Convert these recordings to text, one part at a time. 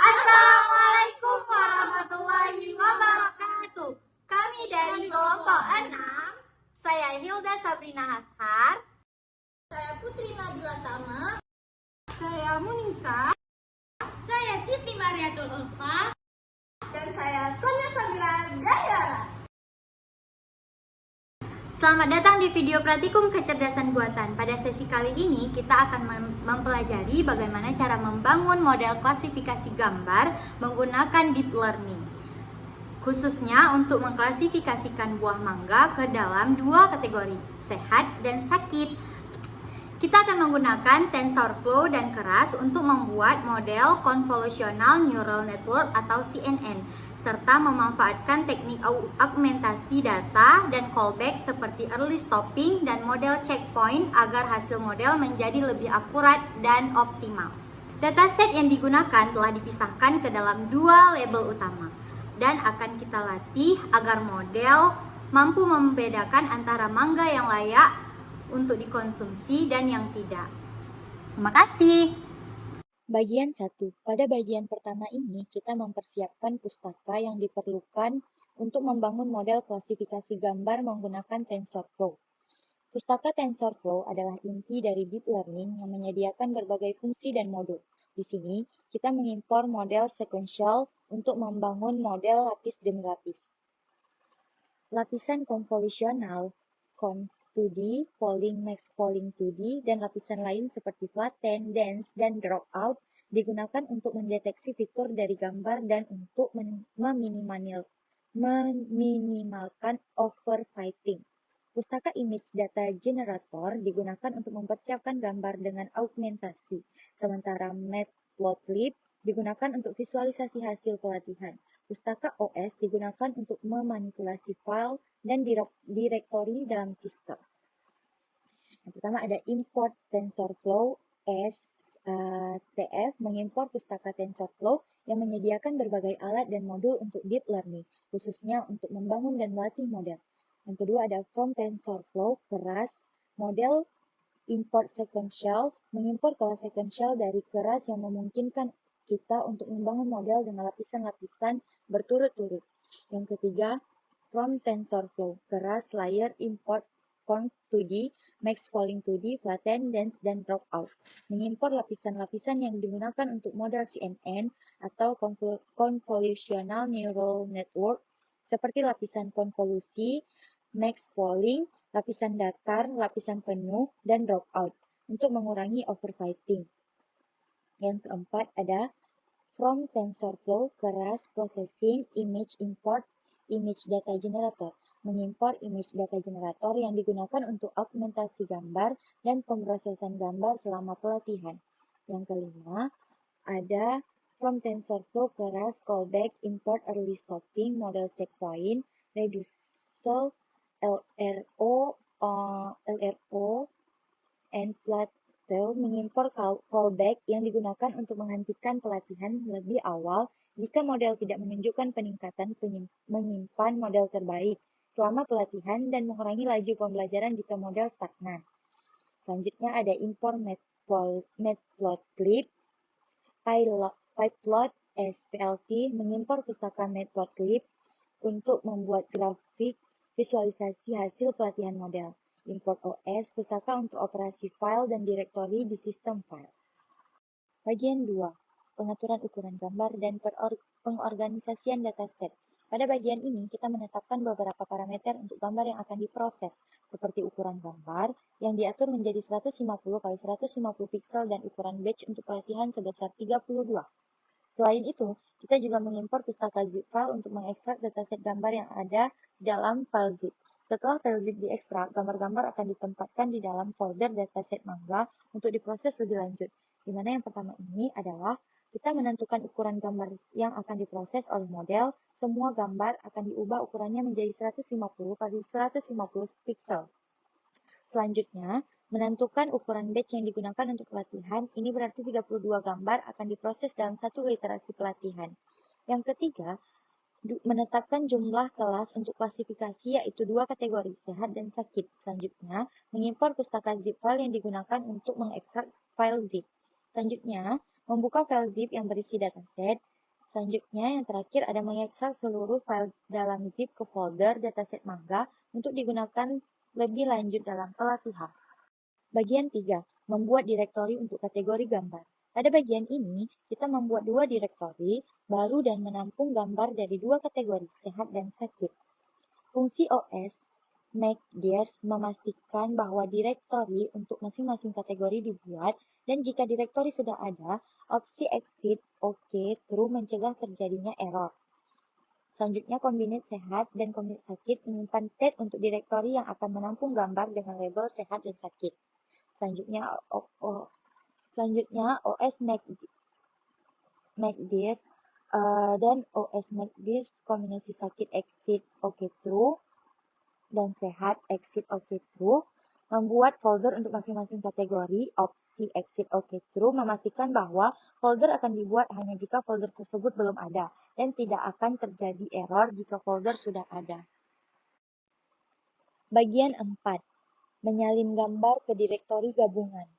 Assalamualaikum warahmatullahi wabarakatuh. Kami dari kelompok 6. Saya Hilda Sabrina Hashar. Saya Putri Nabila Tama. Saya Munisa. Saya Siti Mariatul Ulfa. Dan saya Sonia Sabila Dayara. Selamat datang di video Praktikum Kecerdasan Buatan. Pada sesi kali ini kita akan mempelajari bagaimana cara membangun model klasifikasi gambar menggunakan deep learning. Khususnya untuk mengklasifikasikan buah mangga ke dalam dua kategori, sehat dan sakit. Kita akan menggunakan TensorFlow dan Keras untuk membuat model Convolutional Neural Network atau CNN, serta memanfaatkan teknik augmentasi data dan callback seperti early stopping dan model checkpoint agar hasil model menjadi lebih akurat dan optimal. Dataset yang digunakan telah dipisahkan ke dalam dua label utama dan akan kita latih agar model mampu membedakan antara mangga yang layak untuk dikonsumsi dan yang tidak. Terima kasih. Bagian 1. Pada bagian pertama ini, kita mempersiapkan pustaka yang diperlukan untuk membangun model klasifikasi gambar menggunakan TensorFlow. Pustaka TensorFlow adalah inti dari deep learning yang menyediakan berbagai fungsi dan modul. Di sini, kita mengimpor model sequential untuk membangun model lapis demi lapis. Lapisan konvolusional, Conv2D, polling, max polling 2D, dan lapisan lain seperti flatten, dense, dan dropout digunakan untuk mendeteksi fitur dari gambar dan untuk meminimalkan overfitting. Pustaka image data generator digunakan untuk mempersiapkan gambar dengan augmentasi, sementara matplotlib digunakan untuk visualisasi hasil pelatihan. Pustaka OS digunakan untuk memanipulasi file dan direktori dalam sistem. Yang pertama ada import TensorFlow STF, mengimpor pustaka TensorFlow yang menyediakan berbagai alat dan modul untuk deep learning, khususnya untuk membangun dan melatih model. Yang kedua ada from TensorFlow Keras, model import sequential, mengimpor kelas sequential dari Keras yang memungkinkan kita untuk membangun model dengan lapisan-lapisan berturut-turut. Yang ketiga, from TensorFlow Keras layer import Conv2D, max polling 2D, flatten, dense, dan dropout. Mengimpor lapisan-lapisan yang digunakan untuk model CNN atau Convolutional Neural Network seperti lapisan konvolusi, max polling, lapisan datar, lapisan penuh, dan dropout untuk mengurangi overfitting. Yang keempat ada from TensorFlow Keras processing image import image data generator, mengimpor image data generator yang digunakan untuk augmentasi gambar dan pemrosesan gambar selama pelatihan. Yang kelima ada from TensorFlow Keras callback import early stopping model checkpoint reducible LRO and Plateau mengimpor callback yang digunakan untuk menghentikan pelatihan lebih awal jika model tidak menunjukkan peningkatan menyimpan model terbaik selama pelatihan dan mengurangi laju pembelajaran jika model stagnan. Selanjutnya ada impor matplotlib, pyplot SPLT, mengimpor pustaka matplotlib untuk membuat grafik visualisasi hasil pelatihan model. Import OS, pustaka untuk operasi file dan direktori di sistem file. Bagian 2. Pengaturan ukuran gambar dan pengorganisasian dataset. Pada bagian ini, kita menetapkan beberapa parameter untuk gambar yang akan diproses, seperti ukuran gambar yang diatur menjadi 150 x 150 pixel dan ukuran batch untuk pelatihan sebesar 32. Selain itu, kita juga mengimpor pustaka zip file untuk mengekstrak dataset gambar yang ada di dalam file zip. Setelah file zip diekstrak, gambar-gambar akan ditempatkan di dalam folder dataset mangga untuk diproses lebih lanjut. Di mana yang pertama ini adalah kita menentukan ukuran gambar yang akan diproses oleh model. Semua gambar akan diubah ukurannya menjadi 150 x 150 pixel. Selanjutnya, menentukan ukuran batch yang digunakan untuk pelatihan. Ini berarti 32 gambar akan diproses dalam satu iterasi pelatihan. Yang ketiga, menetapkan jumlah kelas untuk klasifikasi yaitu dua kategori, sehat dan sakit. Selanjutnya, mengimpor pustaka zip file yang digunakan untuk mengekstrak file zip. Selanjutnya, membuka file zip yang berisi dataset. Selanjutnya, yang terakhir ada mengekstrak seluruh file dalam zip ke folder dataset Mangga untuk digunakan lebih lanjut dalam pelatihan. Bagian 3. Membuat direktori untuk kategori gambar. Pada bagian ini, kita membuat dua direktori baru dan menampung gambar dari dua kategori, sehat dan sakit. Fungsi OS make dirs memastikan bahwa direktori untuk masing-masing kategori dibuat, dan jika direktori sudah ada, opsi exit OK true mencegah terjadinya error. Selanjutnya, kombinat sehat dan kombinat sakit menyimpan tag untuk direktori yang akan menampung gambar dengan label sehat dan sakit. Selanjutnya OS make dirs dan OS make dirs kombinasi sakit exit OK true dan sehat exit OK true membuat folder untuk masing-masing kategori. Opsi exit OK true memastikan bahwa folder akan dibuat hanya jika folder tersebut belum ada dan tidak akan terjadi error jika folder sudah ada. Bagian 4. Menyalin gambar ke direktori gabungan.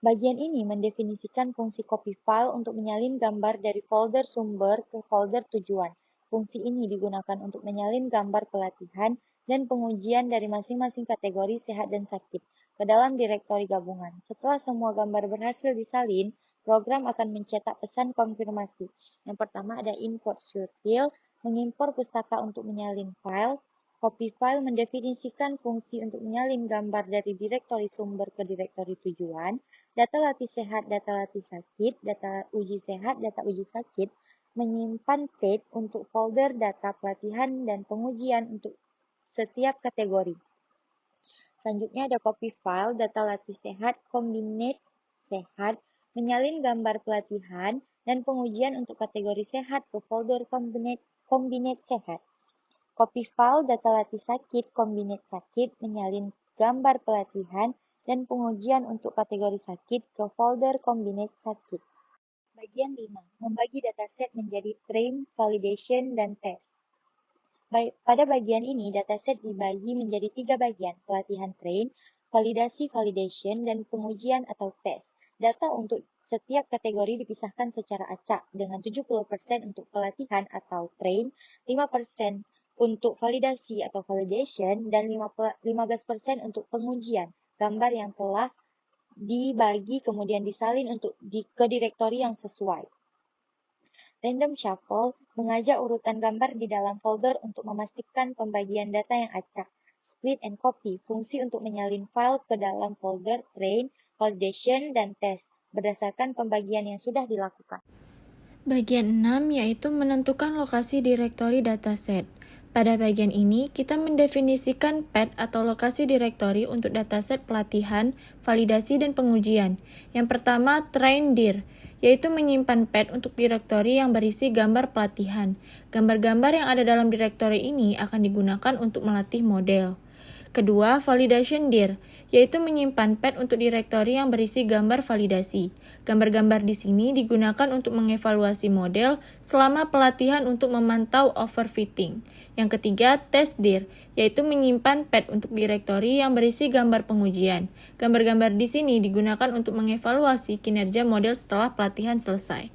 Bagian ini mendefinisikan fungsi copy file untuk menyalin gambar dari folder sumber ke folder tujuan. Fungsi ini digunakan untuk menyalin gambar pelatihan dan pengujian dari masing-masing kategori sehat dan sakit ke dalam direktori gabungan. Setelah semua gambar berhasil disalin, program akan mencetak pesan konfirmasi. Yang pertama ada import sutil, mengimpor pustaka untuk menyalin file. Copy file mendefinisikan fungsi untuk menyalin gambar dari direktori sumber ke direktori tujuan. Data latih sehat, data latih sakit, data uji sehat, data uji sakit, menyimpan tag untuk folder data pelatihan dan pengujian untuk setiap kategori. Selanjutnya ada copy file, data latih sehat, kombinat sehat, menyalin gambar pelatihan dan pengujian untuk kategori sehat ke folder kombinat sehat. Copy file, data latih sakit, kombinat sakit, menyalin gambar pelatihan dan pengujian untuk kategori sakit ke folder kombinat sakit. Bagian 5. Membagi dataset menjadi train, validation, dan test. Pada bagian ini, dataset dibagi menjadi 3 bagian, pelatihan train, validasi validation, dan pengujian atau test. Data untuk setiap kategori dipisahkan secara acak dengan 70% untuk pelatihan atau train, 5% untuk validasi atau validation, dan 15% untuk pengujian gambar yang telah dibagi kemudian disalin ke direktori yang sesuai. Random shuffle mengajak urutan gambar di dalam folder untuk memastikan pembagian data yang acak. Split and copy, fungsi untuk menyalin file ke dalam folder train, validation, dan test berdasarkan pembagian yang sudah dilakukan. Bagian 6 yaitu menentukan lokasi direktori dataset. Pada bagian ini, kita mendefinisikan path atau lokasi direktori untuk dataset pelatihan, validasi, dan pengujian. Yang pertama, train dir, yaitu menyimpan path untuk direktori yang berisi gambar pelatihan. Gambar-gambar yang ada dalam direktori ini akan digunakan untuk melatih model. Kedua, validation dir, yaitu menyimpan path untuk direktori yang berisi gambar validasi. Gambar-gambar di sini digunakan untuk mengevaluasi model selama pelatihan untuk memantau overfitting. Yang ketiga, test dir, yaitu menyimpan path untuk direktori yang berisi gambar pengujian. Gambar-gambar di sini digunakan untuk mengevaluasi kinerja model setelah pelatihan selesai.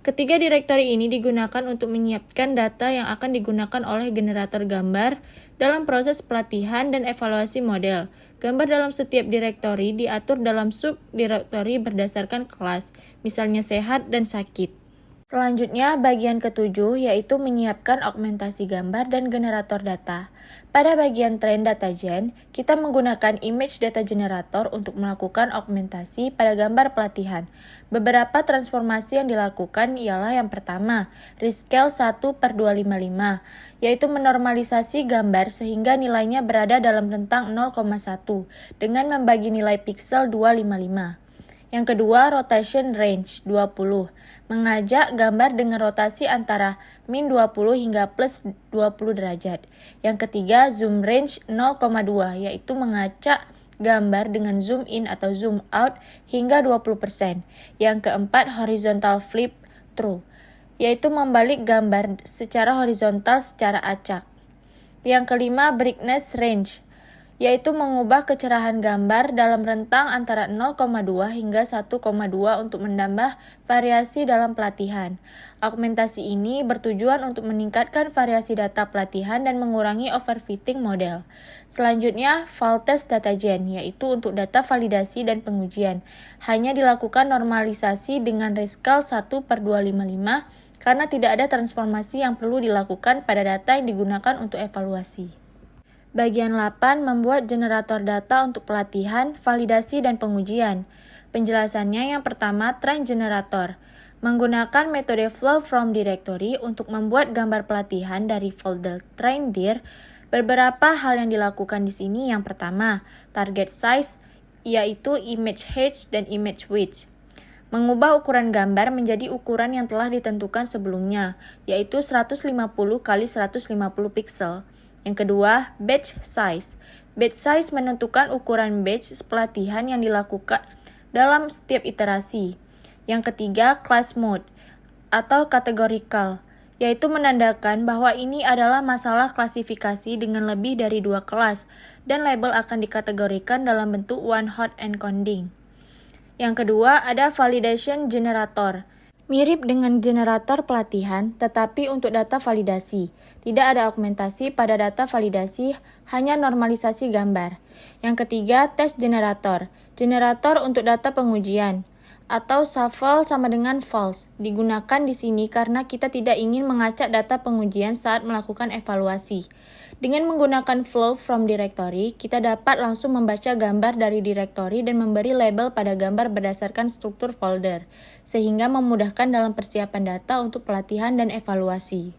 Ketiga direktori ini digunakan untuk menyiapkan data yang akan digunakan oleh generator gambar dalam proses pelatihan dan evaluasi model. Gambar dalam setiap direktori diatur dalam sub-direktori berdasarkan kelas, misalnya sehat dan sakit. Selanjutnya, bagian ketujuh yaitu menyiapkan augmentasi gambar dan generator data. Pada bagian train data gen, kita menggunakan image data generator untuk melakukan augmentasi pada gambar pelatihan. Beberapa transformasi yang dilakukan ialah yang pertama, rescale 1/255, yaitu menormalisasi gambar sehingga nilainya berada dalam rentang 0,1 dengan membagi nilai pixel 255. Yang kedua, rotation range 20, mengajak gambar dengan rotasi antara min 20 hingga plus 20 derajat. Yang ketiga, zoom range 0,2, yaitu mengacak gambar dengan zoom in atau zoom out hingga 20%. Yang keempat, horizontal flip through, yaitu membalik gambar secara horizontal secara acak. Yang kelima, brightness range yaitu mengubah kecerahan gambar dalam rentang antara 0,2 hingga 1,2 untuk menambah variasi dalam pelatihan. Augmentasi ini bertujuan untuk meningkatkan variasi data pelatihan dan mengurangi overfitting model. Selanjutnya, file test data gen, yaitu untuk data validasi dan pengujian. Hanya dilakukan normalisasi dengan rescale 1/255 karena tidak ada transformasi yang perlu dilakukan pada data yang digunakan untuk evaluasi. Bagian 8 membuat generator data untuk pelatihan, validasi, dan pengujian. Penjelasannya yang pertama, train generator. Menggunakan metode flow from directory untuk membuat gambar pelatihan dari folder train dir, beberapa hal yang dilakukan di sini. Yang pertama, target size, yaitu image height dan image width. Mengubah ukuran gambar menjadi ukuran yang telah ditentukan sebelumnya, yaitu 150 x 150 pixel. Yang kedua, batch size. Batch size menentukan ukuran batch pelatihan yang dilakukan dalam setiap iterasi. Yang ketiga, class mode atau categorical, yaitu menandakan bahwa ini adalah masalah klasifikasi dengan lebih dari 2 kelas dan label akan dikategorikan dalam bentuk one hot encoding. Yang kedua, ada validation generator. Mirip dengan generator pelatihan, tetapi untuk data validasi. Tidak ada augmentasi pada data validasi, hanya normalisasi gambar. Yang ketiga, test generator. Generator untuk data pengujian, atau shuffle sama dengan false. Digunakan di sini karena kita tidak ingin mengacak data pengujian saat melakukan evaluasi. Dengan menggunakan flow from directory, kita dapat langsung membaca gambar dari directory dan memberi label pada gambar berdasarkan struktur folder, sehingga memudahkan dalam persiapan data untuk pelatihan dan evaluasi.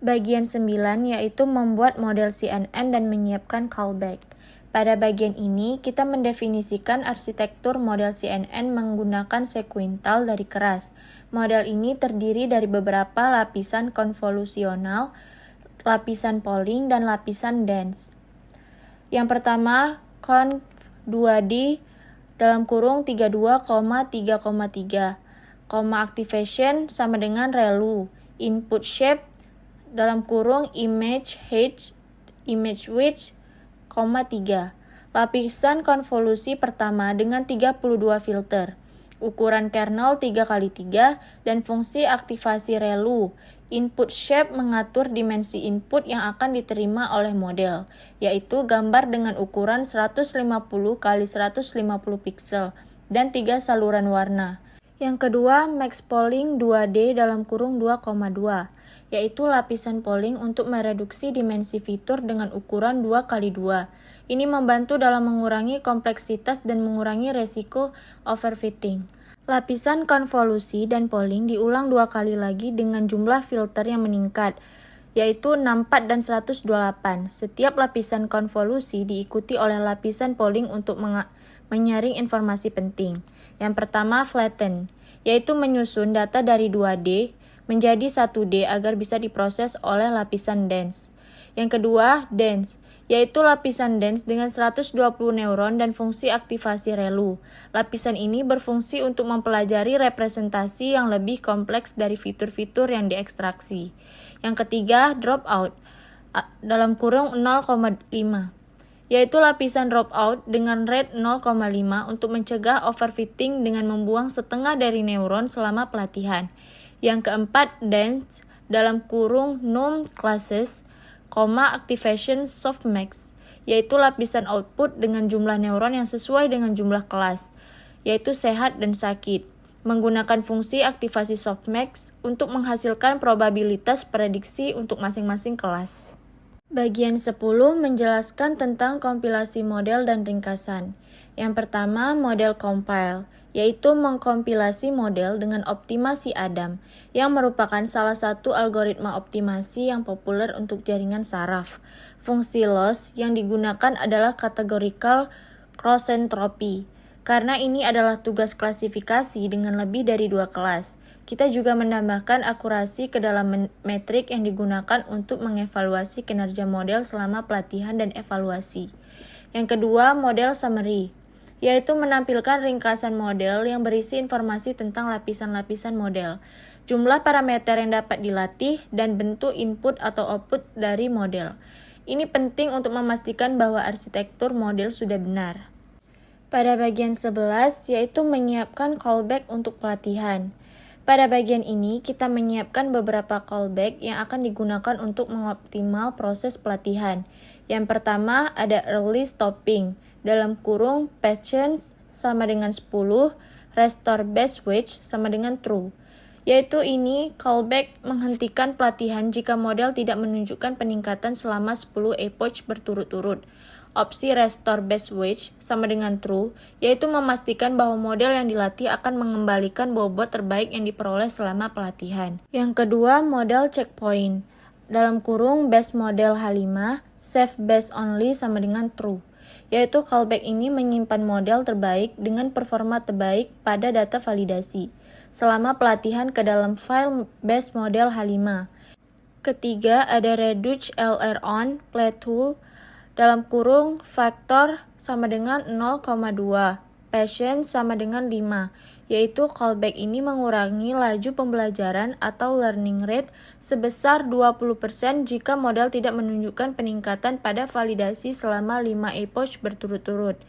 Bagian 9 yaitu membuat model CNN dan menyiapkan callback. Pada bagian ini, kita mendefinisikan arsitektur model CNN menggunakan sekuental dari keras. Model ini terdiri dari beberapa lapisan konvolusional, lapisan polling, dan lapisan dense. Yang pertama, conv 2D dalam kurung 32,3,3, activation sama dengan relu, input shape dalam kurung image height, image width, 3. Lapisan konvolusi pertama dengan 32 filter, ukuran kernel 3x3, dan fungsi aktivasi relu. Input shape mengatur dimensi input yang akan diterima oleh model, yaitu gambar dengan ukuran 150 x 150 pixel dan 3 saluran warna. Yang kedua, max polling 2D dalam kurung 2,2, yaitu lapisan polling untuk mereduksi dimensi fitur dengan ukuran 2x2. Ini membantu dalam mengurangi kompleksitas dan mengurangi resiko overfitting. Lapisan konvolusi dan polling diulang 2 kali lagi dengan jumlah filter yang meningkat, yaitu 64 dan 128. Setiap lapisan konvolusi diikuti oleh lapisan polling untuk menyaring informasi penting. Yang pertama, flatten, yaitu menyusun data dari 2D menjadi 1D agar bisa diproses oleh lapisan dense. Yang kedua, dense, yaitu lapisan dense dengan 120 neuron dan fungsi aktivasi relu. Lapisan ini berfungsi untuk mempelajari representasi yang lebih kompleks dari fitur-fitur yang diekstraksi. Yang ketiga, dropout dalam kurung 0,5, yaitu lapisan dropout dengan rate 0,5 untuk mencegah overfitting dengan membuang setengah dari neuron selama pelatihan. Yang keempat, dense dalam kurung num classes, activation softmax, yaitu lapisan output dengan jumlah neuron yang sesuai dengan jumlah kelas, yaitu sehat dan sakit, menggunakan fungsi aktivasi softmax untuk menghasilkan probabilitas prediksi untuk masing-masing kelas. Bagian 10 menjelaskan tentang kompilasi model dan ringkasan. Yang pertama, model compile, yaitu mengkompilasi model dengan optimasi Adam, yang merupakan salah satu algoritma optimasi yang populer untuk jaringan saraf. Fungsi loss yang digunakan adalah categorical cross entropy, karena ini adalah tugas klasifikasi dengan lebih dari 2 kelas. Kita juga menambahkan akurasi ke dalam metrik yang digunakan untuk mengevaluasi kinerja model selama pelatihan dan evaluasi. Yang kedua, model summary, yaitu menampilkan ringkasan model yang berisi informasi tentang lapisan-lapisan model, jumlah parameter yang dapat dilatih, dan bentuk input atau output dari model. Ini penting untuk memastikan bahwa arsitektur model sudah benar. Pada bagian 11, yaitu menyiapkan callback untuk pelatihan. Pada bagian ini, kita menyiapkan beberapa callback yang akan digunakan untuk mengoptimal proses pelatihan. Yang pertama ada early stopping, dalam kurung patience sama dengan 10, restore best wage sama dengan true. Yaitu ini callback menghentikan pelatihan jika model tidak menunjukkan peningkatan selama 10 epoch berturut-turut. Opsi restore best wage sama dengan true, yaitu memastikan bahwa model yang dilatih akan mengembalikan bobot terbaik yang diperoleh selama pelatihan. Yang kedua, model checkpoint. Dalam kurung best model H5, save best only sama dengan true. Yaitu callback ini menyimpan model terbaik dengan performa terbaik pada data validasi selama pelatihan ke dalam file best model H5. Ketiga, ada reduce LR on plateau dalam kurung factor sama dengan 0,2, patient sama dengan 5, yaitu callback ini mengurangi laju pembelajaran atau learning rate sebesar 20% jika model tidak menunjukkan peningkatan pada validasi selama 5 epoch berturut-turut.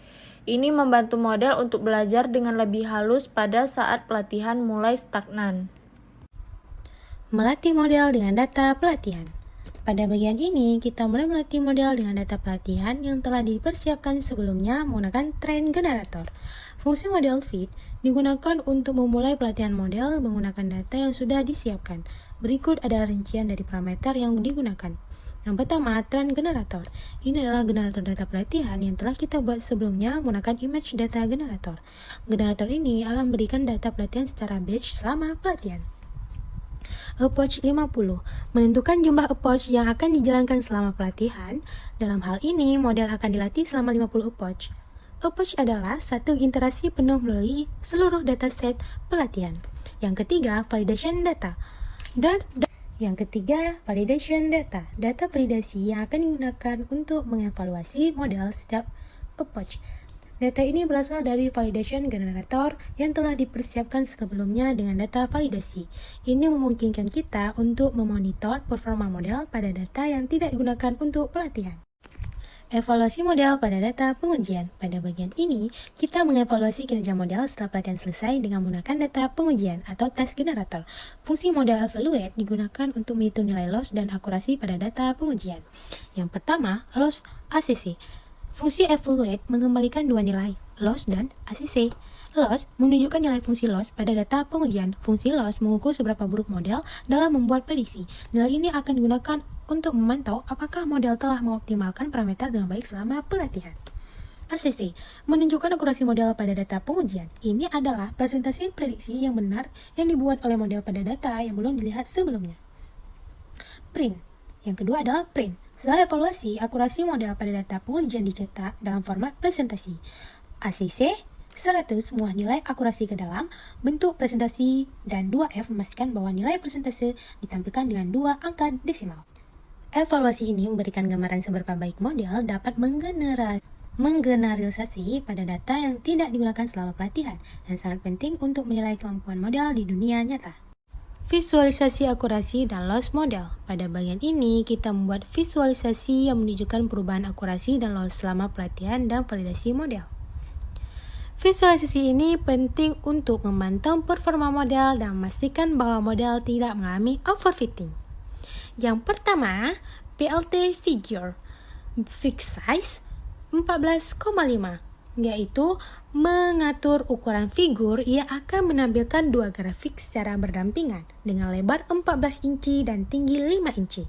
Ini membantu model untuk belajar dengan lebih halus pada saat pelatihan mulai stagnan. Melatih model dengan data pelatihan. Pada bagian ini, kita mulai melatih model dengan data pelatihan yang telah dipersiapkan sebelumnya menggunakan train generator. Fungsi model feed digunakan untuk memulai pelatihan model menggunakan data yang sudah disiapkan. Berikut ada rincian dari parameter yang digunakan. Yang pertama, train generator. Ini adalah generator data pelatihan yang telah kita buat sebelumnya menggunakan image data generator. Generator ini akan memberikan data pelatihan secara batch selama pelatihan. Approach 50. Menentukan jumlah approach yang akan dijalankan selama pelatihan. Dalam hal ini, model akan dilatih selama 50 approach. Approach adalah satu interaksi penuh melalui seluruh dataset pelatihan. Yang ketiga, validation data. Yang ketiga, validation data. Data validasi yang akan digunakan untuk mengevaluasi model setiap approach. Data ini berasal dari validation generator yang telah dipersiapkan sebelumnya dengan data validasi. Ini memungkinkan kita untuk memonitor performa model pada data yang tidak digunakan untuk pelatihan. Evaluasi model pada data pengujian. Pada bagian ini, kita mengevaluasi kinerja model setelah pelatihan selesai dengan menggunakan data pengujian atau test generator. Fungsi model evaluate digunakan untuk menghitung nilai loss dan akurasi pada data pengujian. Yang pertama, loss ACC. Fungsi evaluate mengembalikan dua nilai, loss dan ACC. Loss menunjukkan nilai fungsi loss pada data pengujian. Fungsi loss mengukur seberapa buruk model dalam membuat prediksi. Nilai ini akan digunakan untuk memantau apakah model telah mengoptimalkan parameter dengan baik selama pelatihan. ACC menunjukkan akurasi model pada data pengujian. Ini adalah presentasi prediksi yang benar yang dibuat oleh model pada data yang belum dilihat sebelumnya. Print. Yang kedua adalah print. Setelah evaluasi, akurasi model pada data pengujian dicetak dalam format presentasi. ACC 100 semua nilai akurasi ke dalam bentuk presentasi dan 2F memastikan bahwa nilai presentasi ditampilkan dengan 2 angka desimal. Evaluasi ini memberikan gambaran seberapa baik model dapat menggeneralisasi pada data yang tidak digunakan selama pelatihan dan sangat penting untuk menilai kemampuan model di dunia nyata. Visualisasi akurasi dan loss model. Pada bagian ini, kita membuat visualisasi yang menunjukkan perubahan akurasi dan loss selama pelatihan dan validasi model. Visualisasi ini penting untuk memantau performa model dan memastikan bahwa model tidak mengalami overfitting. Yang pertama, PLT figure fixed size 14,5, yaitu mengatur ukuran figur yang akan menampilkan dua grafik secara berdampingan dengan lebar 14 inci dan tinggi 5 inci.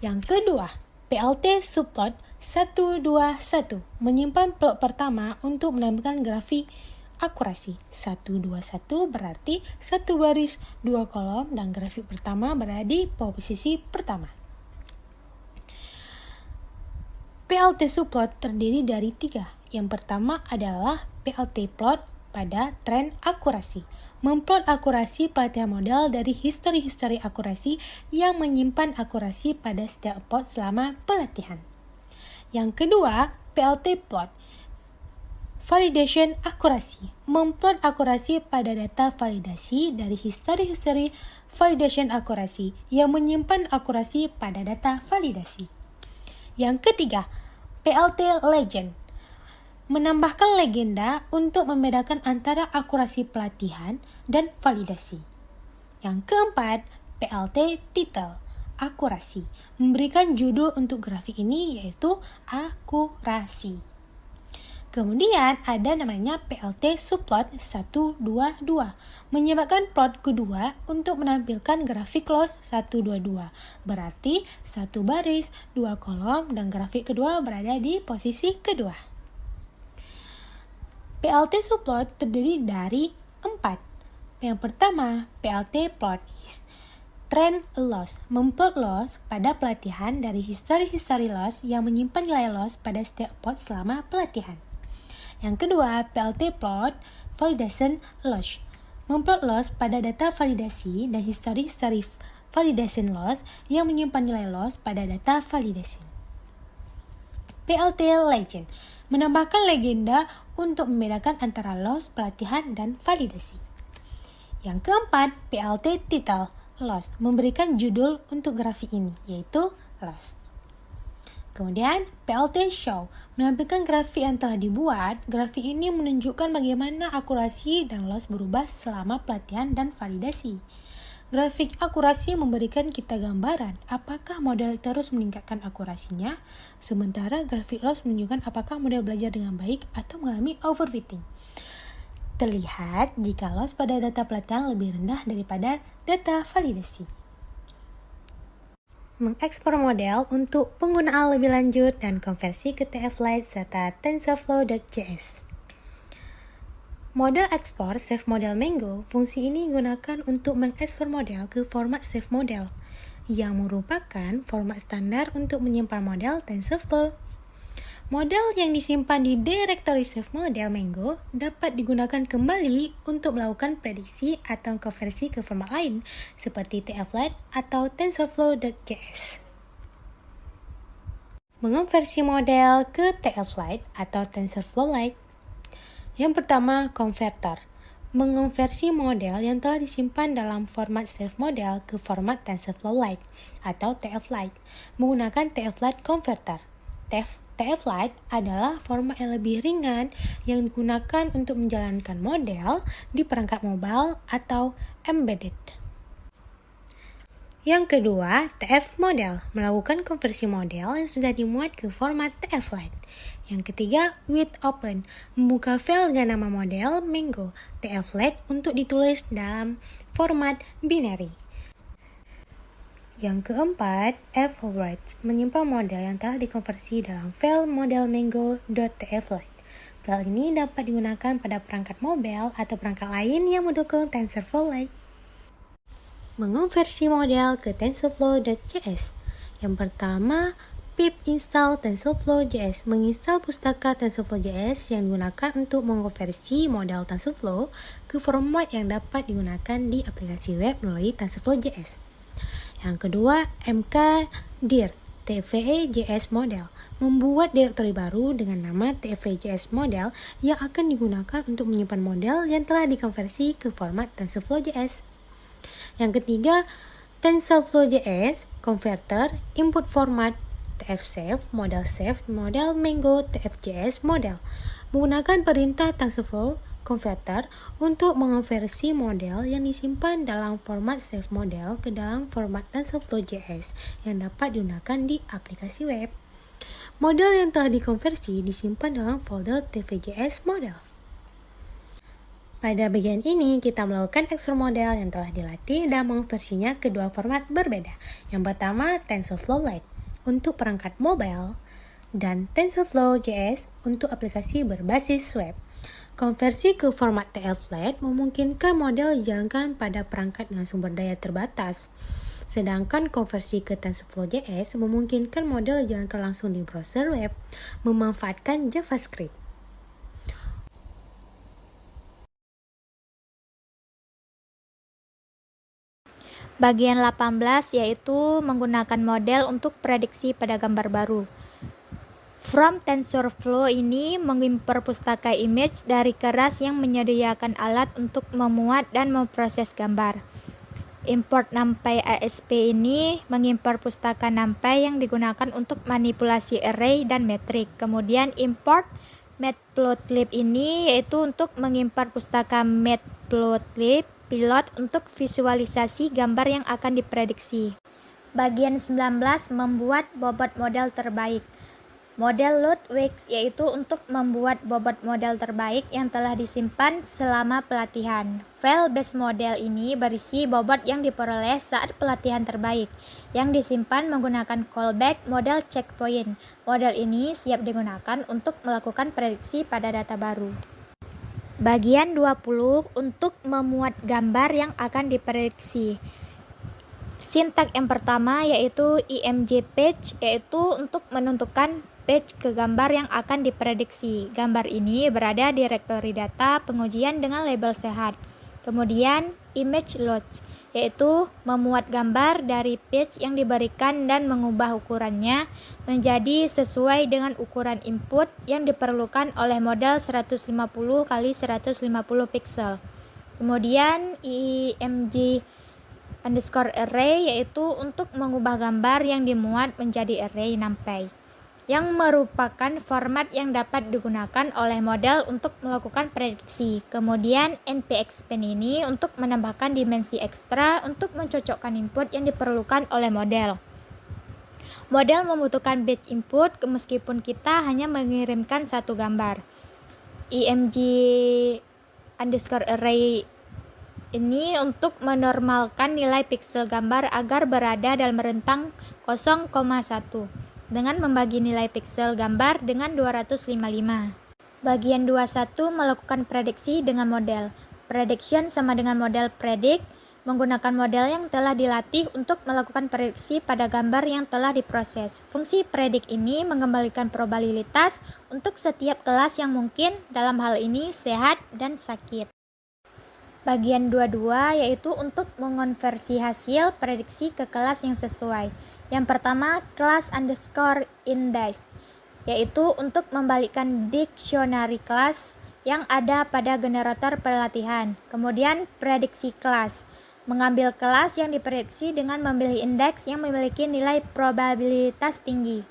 Yang kedua, PLT subplot 121 menyimpan plot pertama untuk menampilkan grafik akurasi. 121 berarti satu baris, dua kolom dan grafik pertama berada di posisi pertama. PLT subplot terdiri dari 3. Yang pertama adalah PLT plot pada tren akurasi. Memplot akurasi pelatihan model dari histori-histori akurasi yang menyimpan akurasi pada setiap plot selama pelatihan. Yang kedua, PLT plot validation akurasi. Memplot akurasi pada data validasi dari histori-histori validation akurasi yang menyimpan akurasi pada data validasi. Yang ketiga, PLT Legend. Menambahkan legenda untuk membedakan antara akurasi pelatihan dan validasi. Yang keempat, PLT Title. Akurasi. Memberikan judul untuk grafik ini yaitu akurasi. Kemudian ada namanya PLT Subplot 122, menyebabkan plot kedua untuk menampilkan grafik loss 122. Berarti satu baris, dua kolom, dan grafik kedua berada di posisi kedua. PLT Subplot terdiri dari 4. Yang pertama, PLT Plot Trend Loss, memplot loss pada pelatihan dari history loss yang menyimpan nilai loss pada setiap plot selama pelatihan. Yang kedua, PLT Plot Validation Loss, memplot loss pada data validasi dan history validation loss yang menyimpan nilai loss pada data validasi. PLT Legend, menambahkan legenda untuk membedakan antara loss pelatihan dan validasi. Yang keempat, PLT Title Loss, memberikan judul untuk grafik ini, yaitu loss. Kemudian, PLT Show, menampilkan grafik yang telah dibuat. Grafik ini menunjukkan bagaimana akurasi dan loss berubah selama pelatihan dan validasi. Grafik akurasi memberikan kita gambaran apakah model terus meningkatkan akurasinya, sementara grafik loss menunjukkan apakah model belajar dengan baik atau mengalami overfitting. Terlihat jika loss pada data pelatihan lebih rendah daripada data validasi. Mengekspor model untuk penggunaan lebih lanjut dan konversi ke TF-Lite serta TensorFlow.js. Model ekspor Save Model Mango, fungsi ini digunakan untuk mengekspor model ke format Save Model, yang merupakan format standar untuk menyimpan model TensorFlow. Model yang disimpan di direktori Save Model Mango dapat digunakan kembali untuk melakukan prediksi atau konversi ke format lain seperti TF-Lite atau TensorFlow.js. Mengonversi model ke TF-Lite atau TensorFlow Lite. Yang pertama, converter. Mengonversi model yang telah disimpan dalam format Save Model ke format TensorFlow Lite atau TF-Lite menggunakan TF-Lite Converter. TF-Lite adalah format yang lebih ringan yang digunakan untuk menjalankan model di perangkat mobile atau embedded. Yang kedua, TF Model, melakukan konversi model yang sudah dimuat ke format TF-Lite. Yang ketiga, with open, membuka file dengan nama model Mango TF-Lite untuk ditulis dalam format binary. Yang keempat, F-Overwrite, menyimpan model yang telah dikonversi dalam file model mango.tflite. File ini dapat digunakan pada perangkat mobile atau perangkat lain yang mendukung TensorFlow Lite. Mengonversi model ke TensorFlow.js. Yang pertama, pip install TensorFlow.js, menginstal pustaka TensorFlow.js yang digunakan untuk mengonversi model TensorFlow ke format yang dapat digunakan di aplikasi web melalui TensorFlow.js. Yang kedua, mkdir TFE.js model, membuat direktori baru dengan nama TFE.js model yang akan digunakan untuk menyimpan model yang telah dikonversi ke format TensorFlow.js. Yang ketiga, TensorFlow.js converter input format TF-Save, model Mango TF-JS model, menggunakan perintah TensorFlow converter untuk mengonversi model yang disimpan dalam format Save Model ke dalam format TensorFlow.js yang dapat digunakan di aplikasi web. Model yang telah dikonversi disimpan dalam folder TF-JS model. Pada bagian ini, kita melakukan ekspor model yang telah dilatih dan mengonversinya ke dua format berbeda. Yang pertama, TensorFlow Lite untuk perangkat mobile dan TensorFlow.js untuk aplikasi berbasis web. Konversi ke format TF-Lite memungkinkan model dijalankan pada perangkat dengan sumber daya terbatas. Sedangkan konversi ke TensorFlow.js memungkinkan model dijalankan langsung di browser web, memanfaatkan JavaScript. Bagian 18 yaitu menggunakan model untuk prediksi pada gambar baru. From TensorFlow ini mengimpor pustaka image dari Keras yang menyediakan alat untuk memuat dan memproses gambar. Import NumPy ASP ini mengimpor pustaka NumPy yang digunakan untuk manipulasi array dan metrik. Kemudian import Matplotlib ini yaitu untuk mengimpor pustaka Matplotlib pilot untuk visualisasi gambar yang akan diprediksi. Bagian 19, membuat bobot model terbaik. Model Loadworks yaitu untuk membuat bobot model terbaik yang telah disimpan selama pelatihan. File base model ini berisi bobot yang diperoleh saat pelatihan terbaik, yang disimpan menggunakan callback model checkpoint. Model ini siap digunakan untuk melakukan prediksi pada data baru. Bagian 20, untuk memuat gambar yang akan diprediksi. Sintak yang pertama yaitu img page, yaitu untuk menentukan page ke gambar yang akan diprediksi. Gambar ini berada di direktori data pengujian dengan label sehat. Kemudian image load, yaitu memuat gambar dari page yang diberikan dan mengubah ukurannya menjadi sesuai dengan ukuran input yang diperlukan oleh model 150 x 150 pixel. Kemudian img_array, yaitu untuk mengubah gambar yang dimuat menjadi array NumPy, yang merupakan format yang dapat digunakan oleh model untuk melakukan prediksi. Kemudian npexpand ini untuk menambahkan dimensi ekstra untuk mencocokkan input yang diperlukan oleh model. Model membutuhkan batch input meskipun kita hanya mengirimkan satu gambar. img_array ini untuk menormalkan nilai pixel gambar agar berada dalam rentang 0,1 dengan membagi nilai pixel gambar dengan 255. Bagian 21, melakukan prediksi dengan model. Prediction sama dengan model predict, menggunakan model yang telah dilatih untuk melakukan prediksi pada gambar yang telah diproses. Fungsi predict ini mengembalikan probabilitas untuk setiap kelas yang mungkin, dalam hal ini sehat dan sakit. Bagian 22 yaitu untuk mengonversi hasil prediksi ke kelas yang sesuai. Yang pertama, class underscore index, yaitu untuk membalikkan dictionary class yang ada pada generator pelatihan. Kemudian prediksi kelas, mengambil kelas yang diprediksi dengan memilih indeks yang memiliki nilai probabilitas tinggi.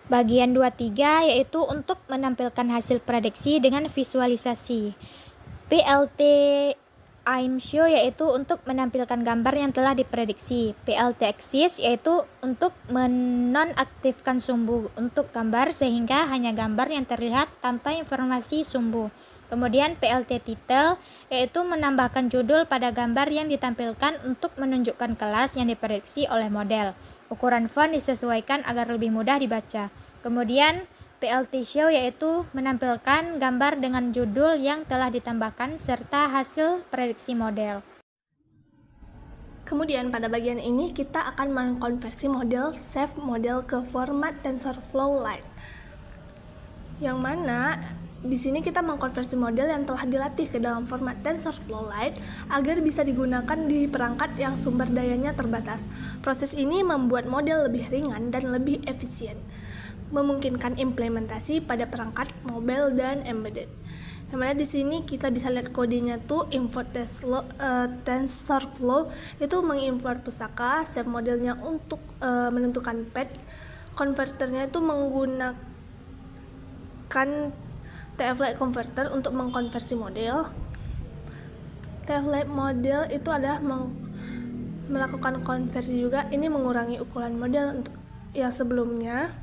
Bagian 23 yaitu untuk menampilkan hasil prediksi dengan visualisasi. PLT imshow yaitu untuk menampilkan gambar yang telah diprediksi. PLT axis yaitu untuk menonaktifkan sumbu untuk gambar sehingga hanya gambar yang terlihat tanpa informasi sumbu. Kemudian PLT title yaitu menambahkan judul pada gambar yang ditampilkan untuk menunjukkan kelas yang diprediksi oleh model. Ukuran font disesuaikan agar lebih mudah dibaca. Kemudian PLT show yaitu menampilkan gambar dengan judul yang telah ditambahkan serta hasil prediksi model. Kemudian pada bagian ini kita akan mengkonversi model save model ke format TensorFlow Lite. Yang mana di sini kita mengkonversi model yang telah dilatih ke dalam format TensorFlow Lite agar bisa digunakan di perangkat yang sumber dayanya terbatas. Proses ini membuat model lebih ringan dan lebih efisien, memungkinkan implementasi pada perangkat mobile dan embedded. Yang mana di sini kita bisa lihat kodenya tuh import TensorFlow itu mengimport pustaka, save modelnya untuk menentukan path, konverternya itu menggunakan TF-Lite converter untuk mengkonversi model. TF-Lite model itu adalah melakukan konversi juga, ini mengurangi ukuran model untuk yang sebelumnya.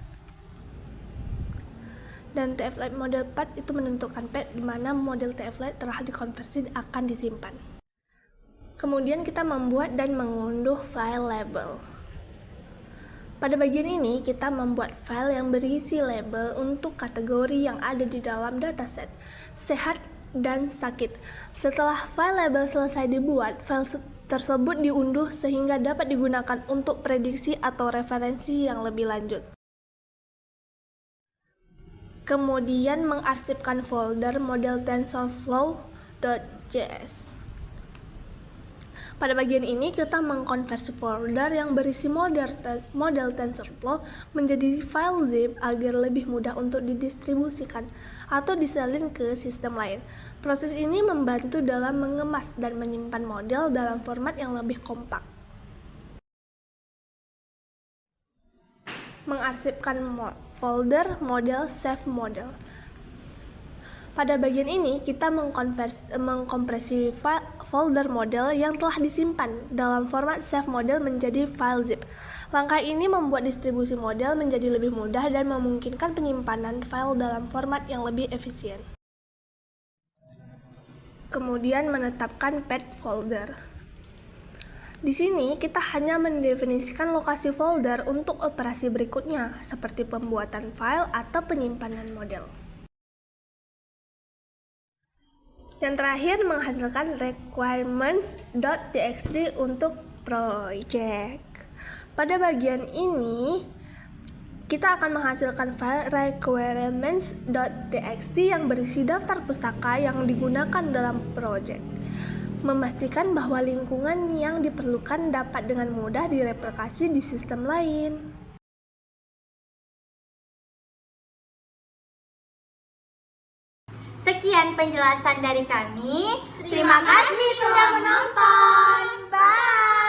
Dan TF-Lite model path itu menentukan path di mana model TF-Lite telah dikonversi akan disimpan. Kemudian kita membuat dan mengunduh file label. Pada bagian ini kita membuat file yang berisi label untuk kategori yang ada di dalam dataset, sehat dan sakit. Setelah file label selesai dibuat, file tersebut diunduh sehingga dapat digunakan untuk prediksi atau referensi yang lebih lanjut. Kemudian mengarsipkan folder model TensorFlow.js. Pada bagian ini kita mengkonversi folder yang berisi model TensorFlow menjadi file zip agar lebih mudah untuk didistribusikan atau disalin ke sistem lain. Proses ini membantu dalam mengemas dan menyimpan model dalam format yang lebih kompak. Mengarsipkan folder model save model. Pada bagian ini, kita mengkompresi folder model yang telah disimpan dalam format save model menjadi file zip. Langkah ini membuat distribusi model menjadi lebih mudah dan memungkinkan penyimpanan file dalam format yang lebih efisien. Kemudian menetapkan path folder. Di sini kita hanya mendefinisikan lokasi folder untuk operasi berikutnya, seperti pembuatan file atau penyimpanan model. Yang terakhir, menghasilkan requirements.txt untuk project. Pada bagian ini, kita akan menghasilkan file requirements.txt yang berisi daftar pustaka yang digunakan dalam project. Memastikan bahwa lingkungan yang diperlukan dapat dengan mudah direplikasi di sistem lain. Sekian penjelasan dari kami. Terima kasih sudah menonton. Bye.